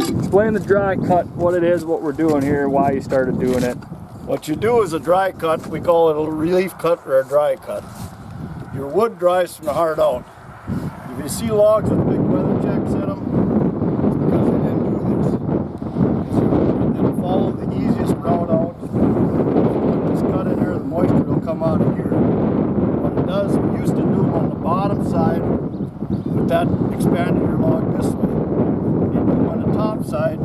Explain the dry cut, what it is, what we're doing here, why you started doing it. What you do is a dry cut. We call it a relief cut or a dry cut. Your wood dries from the heart out. If you see logs with big weather checks in them, it's because they didn't do this. It'll follow the easiest route out. If you put this cut in here, the moisture will come out of here. What it does, we used to do them on the bottom side, but that expanded your log this way. You do them on the top side,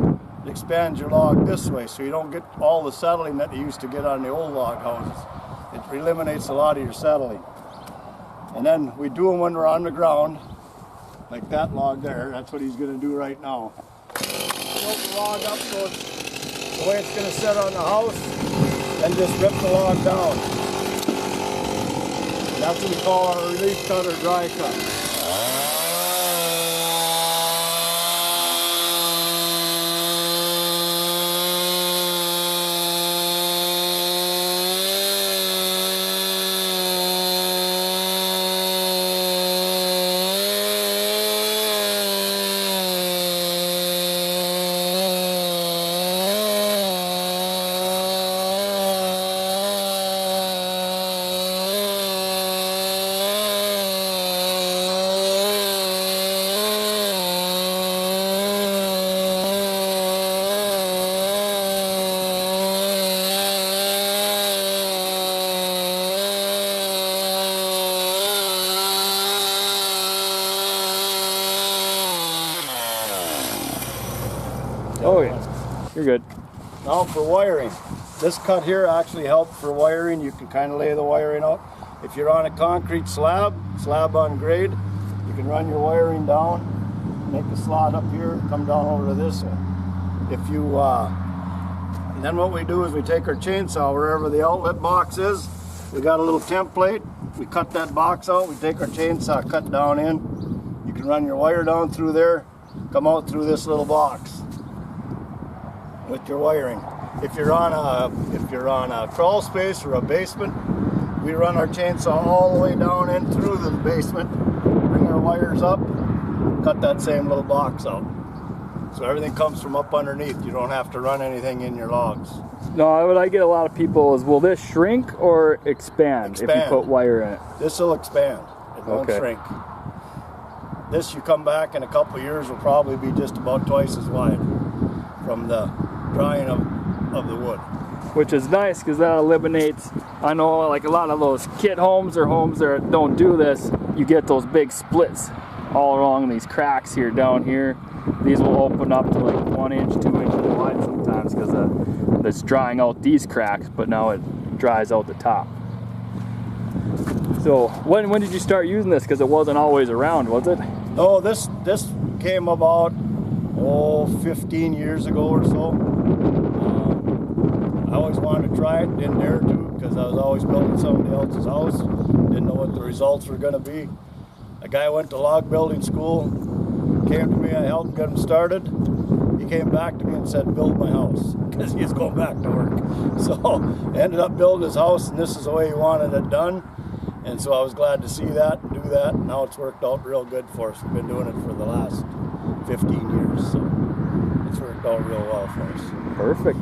it expands your log this way, so you don't get all the settling that you used to get on the old log houses. It eliminates a lot of your settling. And then we do them when we're on the ground, like that log there. That's what he's going to do right now. Tilt the log up so it's the way it's going to sit on the house, then just rip the log down. That's what we call our relief cut or dry cut. Oh yeah, you're good. Now for wiring. This cut here actually helps for wiring. You can kind of lay the wiring out. If you're on a concrete slab on grade, you can run your wiring down, make a slot up here, come down over to this one. If you, then what we do is we take our chainsaw wherever the outlet box is. We got a little template. We cut that box out. We take our chainsaw, cut down in. You can run your wire down through there, come out through this little box with your wiring. If you're on a crawl space or a basement, we run our chainsaw all the way down in through the basement, bring our wires up, cut that same little box out. So everything comes from up underneath. You don't have to run anything in your logs. No, what I get a lot of people is, will this shrink or expand if you put wire in it? This will expand. It won't shrink. This, you come back in a couple of years, will probably be just about twice as wide from the drying of the wood. Which is nice because that eliminates, I know like a lot of those kit homes or homes that don't do this, you get those big splits all along these cracks here down here. These will open up to like 1 inch, 2 inches wide sometimes because it's drying out these cracks, but now it dries out the top. So when did you start using this? Because it wasn't always around, was it? No, this came about 15 years ago or so. I always wanted to try it, didn't dare to because I was always building somebody else's house. Didn't know what the results were going to be. A guy went to log building school, came to me, I helped him get him started. He came back to me and said, build my house, because he was going back to work. So I ended up building his house, and this is the way he wanted it done. And so I was glad to see that and do that. Now it's worked out real good for us. We've been doing it for the last 15 years, so it's worked out real well for us. Perfect.